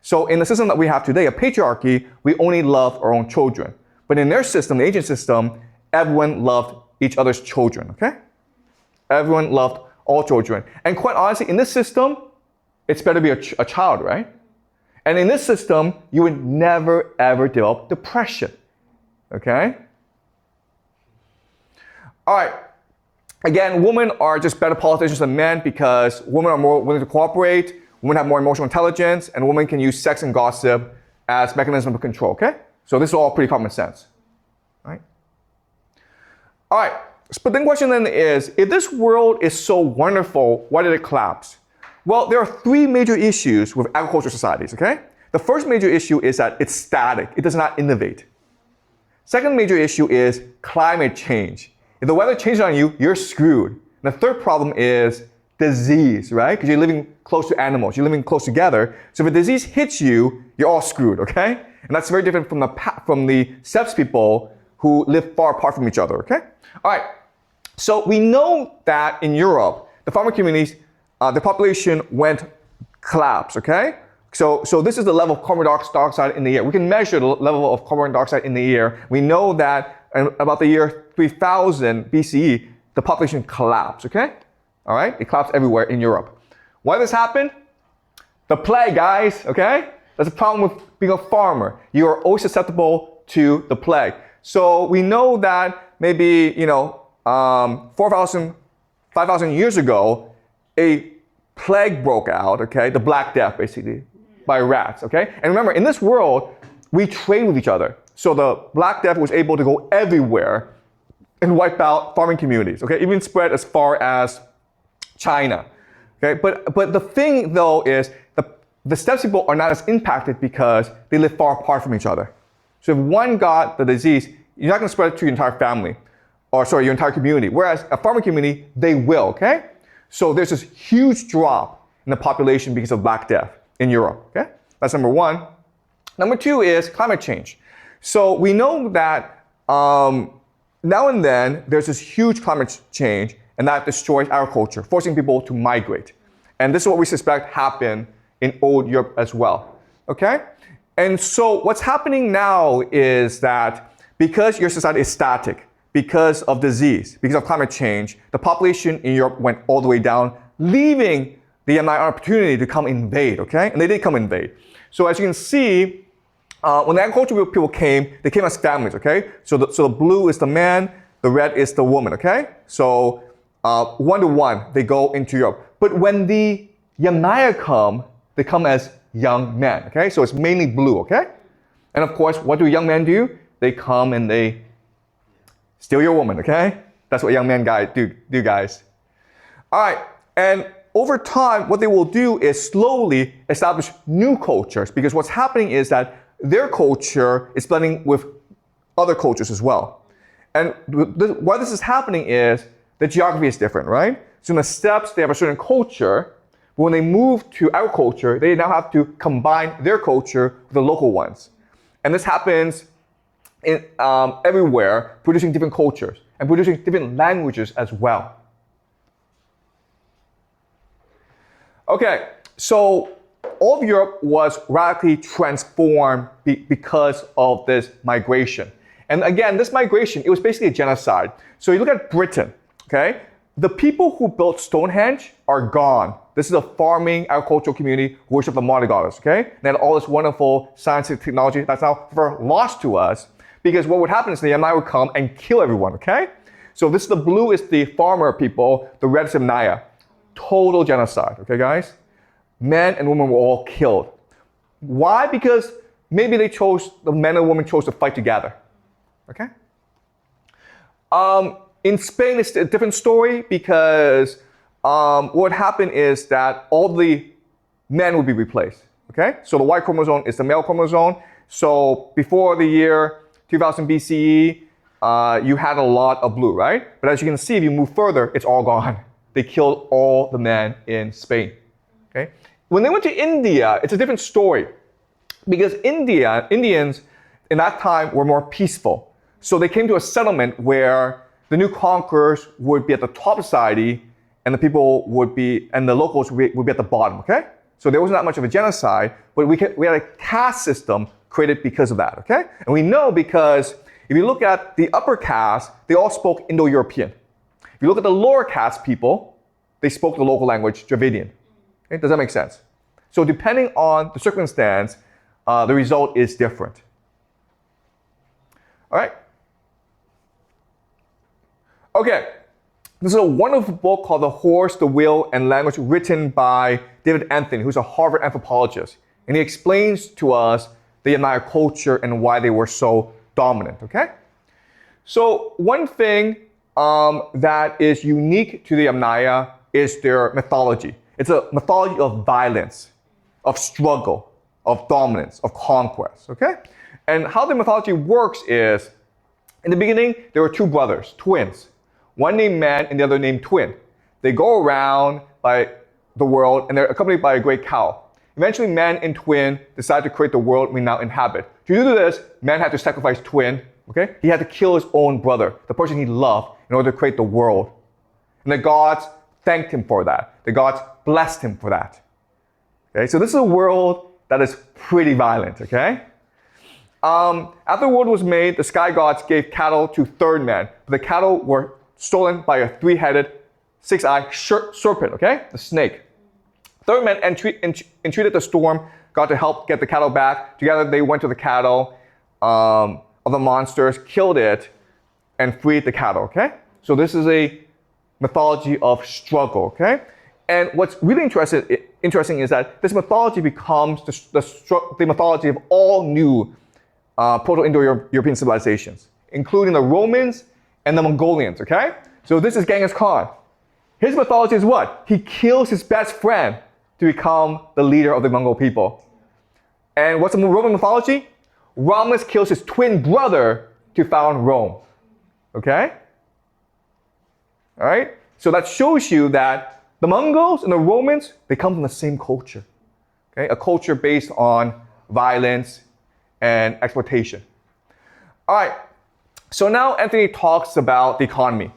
So in the system that we have today, a patriarchy, we only love our own children. But in their system, the ancient system, everyone loved each other's children, okay? Everyone loved all children. And quite honestly, in this system, it's better to be a child, right? And in this system, you would never, ever develop depression, okay? All right. Again, women are just better politicians than men because women are more willing to cooperate, women have more emotional intelligence, and women can use sex and gossip as mechanisms of control, okay? So this is all pretty common sense, right? All right, but the question then is, if this world is so wonderful, why did it collapse? Well, there are three major issues with agricultural societies, okay? The first major issue is that it's static, it does not innovate. Second major issue is climate change. If the weather changes on you, you're screwed. And the third problem is disease, right? Because you're living close to animals, you're living close together. So if a disease hits you, you're all screwed, okay? And that's very different from the steppe people who live far apart from each other, okay? All right, so we know that in Europe, the farmer communities, the population went collapse, okay? So this is the level of carbon dioxide in the air. We can measure the level of carbon dioxide in the air. We know that about the year 3000 BCE, the population collapsed, okay? All right, it collapsed everywhere in Europe. Why did this happen? The plague, guys, okay? That's a problem with being a farmer. You are always susceptible to the plague. So we know that maybe, 4,000, 5,000 years ago, a plague broke out, okay? The Black Death, basically, by rats, okay? And remember, in this world, we trade with each other. So the Black Death was able to go everywhere and wipe out farming communities, okay? Even spread as far as China, okay? But the thing, though, is the steppe people are not as impacted because they live far apart from each other. So if one got the disease, you're not going to spread it to your entire family, your entire community. Whereas a farming community, they will, okay? So there's this huge drop in the population because of Black Death in Europe, okay? That's number one. Number two is climate change. So we know that now and then there's this huge climate change and that destroys agriculture, forcing people to migrate. And this is what we suspect happened in old Europe as well, okay? And so what's happening now is that because your society is static, because of disease, because of climate change, the population in Europe went all the way down, leaving the opportunity to come invade, okay? And they did come invade. So as you can see, when the agricultural people came, they came as families, okay? So the blue is the man, the red is the woman, okay? So 1 to 1, they go into Europe. But when the Yamnaya come, they come as young men, okay? So it's mainly blue, okay? And of course, what do young men do? They come and they steal your woman, okay? That's what young men do, guys. All right, and over time, what they will do is slowly establish new cultures because what's happening is that their culture is blending with other cultures as well. And why this is happening is the geography is different, right? So in the steppes, they have a certain culture, but when they move to agriculture, they now have to combine their culture with the local ones. And this happens everywhere, producing different cultures and producing different languages as well. Okay, so all of Europe was radically transformed because of this migration. And again, this migration, it was basically a genocide. So you look at Britain, okay? The people who built Stonehenge are gone. This is a farming agricultural community who worship the mother goddess, okay? And they had all this wonderful science and technology that's now lost to us because what would happen is the Yamnaya would come and kill everyone, okay? So this is the blue is the farmer people, the red is Yamnaya. Total genocide, okay guys? Men and women were all killed. Why? Because maybe the men and women chose to fight together, okay? In Spain, it's a different story because what happened is that all the men would be replaced, okay? So the Y chromosome is the male chromosome. So before the year 2000 BCE, you had a lot of blue, right? But as you can see, if you move further, it's all gone. They killed all the men in Spain, okay? When they went to India, it's a different story because Indians in that time were more peaceful. So they came to a settlement where the new conquerors would be at the top of society and the people would be, and the locals would be at the bottom, okay? So there wasn't that much of a genocide, but we had a caste system created because of that, okay? And we know because if you look at the upper caste, they all spoke Indo-European. If you look at the lower caste people, they spoke the local language, Dravidian. Okay? Does that make sense? So depending on the circumstance, the result is different. All right? Okay. This is a wonderful book called The Horse, the Wheel, and Language, written by David Anthony, who's a Harvard anthropologist. And he explains to us the Yamnaya culture and why they were so dominant, okay? So one thing that is unique to the Yamnaya is their mythology. It's a mythology of violence, of struggle, of dominance, of conquest, okay? And how the mythology works is, in the beginning, there were two brothers, twins. One named Man and the other named Twin. They go around by the world and they're accompanied by a great cow. Eventually, Man and Twin decide to create the world we now inhabit. To do this, Man had to sacrifice Twin, okay? He had to kill his own brother, the person he loved, in order to create the world. And the gods thanked him for that. The gods blessed him for that. Okay, so this is a world that is pretty violent, okay? After the world was made, the sky gods gave cattle to third man, but the cattle were stolen by a three-headed, six-eyed serpent, okay? The snake. Third man entreated the storm god to help get the cattle back. Together they went to the cattle of the monsters, killed it, and freed the cattle, okay? So this is a mythology of struggle, okay? And what's really interesting is that this mythology becomes the mythology of all new Proto-Indo-European civilizations, including the Romans and the Mongolians, okay? So this is Genghis Khan. His mythology is what? He kills his best friend to become the leader of the Mongol people. And what's the Roman mythology? Romulus kills his twin brother to found Rome, okay? All right? So that shows you that the Mongols and the Romans, they come from the same culture, okay? A culture based on violence and exploitation. All right. So now Anthony talks about the economy.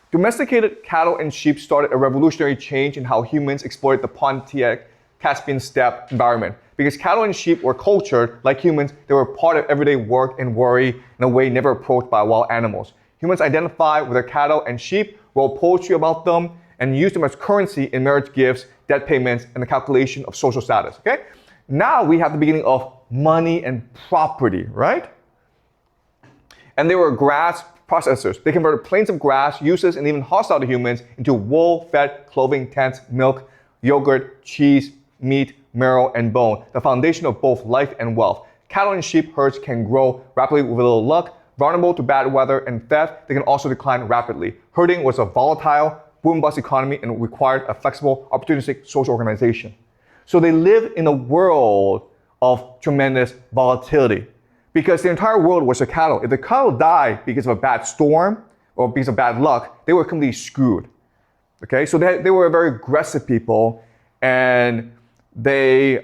Domesticated cattle and sheep started a revolutionary change in how humans exploited the Pontic Caspian steppe environment. Because cattle and sheep were cultured like humans, they were part of everyday work and worry in a way never approached by wild animals. Humans identify with their cattle and sheep, wrote poetry about them, and used them as currency in marriage gifts, debt payments, and the calculation of social status, okay? Now we have the beginning of money and property, right? And they were grass processors. They converted plains of grass, useless and even hostile to humans, into wool, fat, clothing, tents, milk, yogurt, cheese, meat, marrow, and bone, the foundation of both life and wealth. Cattle and sheep herds can grow rapidly with a little luck. Vulnerable to bad weather and theft, they can also decline rapidly. Herding was a volatile, boom-bust economy and required a flexible, opportunistic social organization. So they lived in a world of tremendous volatility, because the entire world was a cattle. If the cattle died because of a bad storm or because of bad luck, they were completely screwed. Okay, so they were very aggressive people, and they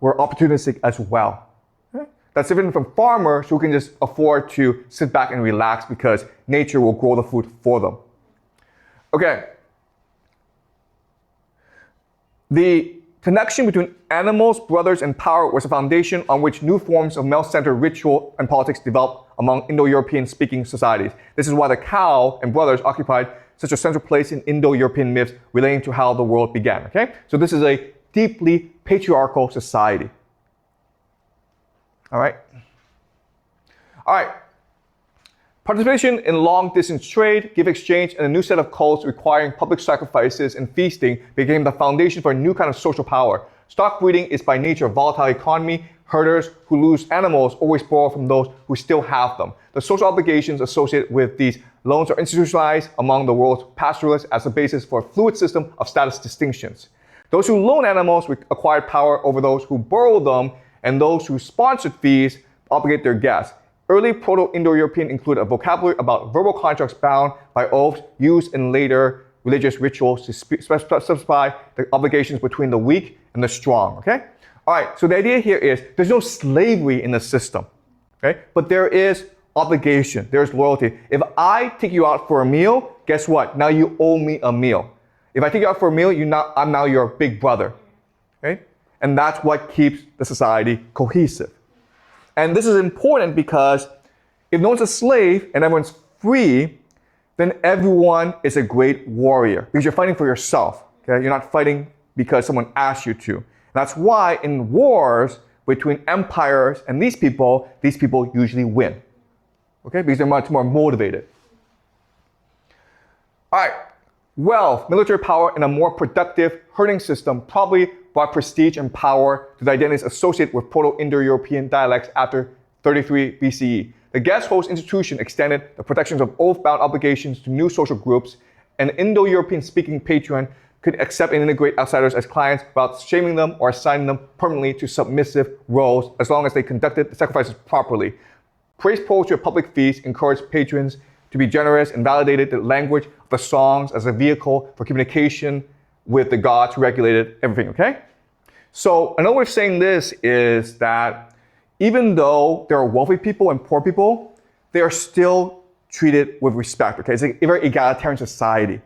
were opportunistic as well. Okay? That's different from farmers who can just afford to sit back and relax because nature will grow the food for them. Okay. The connection between animals, brothers, and power was a foundation on which new forms of male-centered ritual and politics developed among Indo-European speaking societies. This is why the cow and brothers occupied such a central place in Indo-European myths relating to how the world began, okay? So this is a deeply patriarchal society. All right? All right. Participation in long-distance trade, gift exchange, and a new set of cults requiring public sacrifices and feasting became the foundation for a new kind of social power. Stock breeding is by nature a volatile economy. Herders who lose animals always borrow from those who still have them. The social obligations associated with these loans are institutionalized among the world's pastoralists as a basis for a fluid system of status distinctions. Those who loan animals acquired power over those who borrow them, and those who sponsored fees obligate their guests. Early Proto-Indo-European included a vocabulary about verbal contracts bound by oaths used in later religious rituals to specify the obligations between the weak and the strong, okay? All right, so the idea here is there's no slavery in the system, okay? But there is obligation, there's loyalty. If I take you out for a meal, guess what? Now you owe me a meal. If I take you out for a meal, I'm now your big brother, okay? And that's what keeps the society cohesive. And this is important because if no one's a slave and everyone's free, then everyone is a great warrior because you're fighting for yourself. Okay? You're not fighting because someone asked you to. That's why in wars between empires and these people usually win. Okay? Because they're much more motivated. All right. Wealth, military power, and a more productive herding system probably brought prestige and power to the identities associated with Proto-Indo-European dialects after 33 BCE. The guest host institution extended the protections of oath-bound obligations to new social groups. An Indo-European speaking patron could accept and integrate outsiders as clients without shaming them or assigning them permanently to submissive roles as long as they conducted the sacrifices properly. Praise poetry at public feasts encouraged patrons to be generous and validated the language of the songs as a vehicle for communication with the gods who regulated everything, okay? So another way of saying this is that even though there are wealthy people and poor people, they are still treated with respect, okay? It's a very egalitarian society,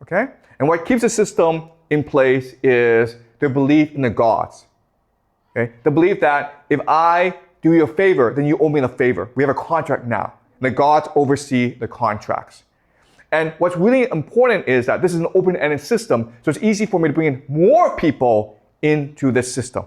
okay? And what keeps the system in place is their belief in the gods, okay? The belief that if I do you a favor, then you owe me a favor. We have a contract now. The gods oversee the contracts. And what's really important is that this is an open-ended system, so it's easy for me to bring in more people into this system.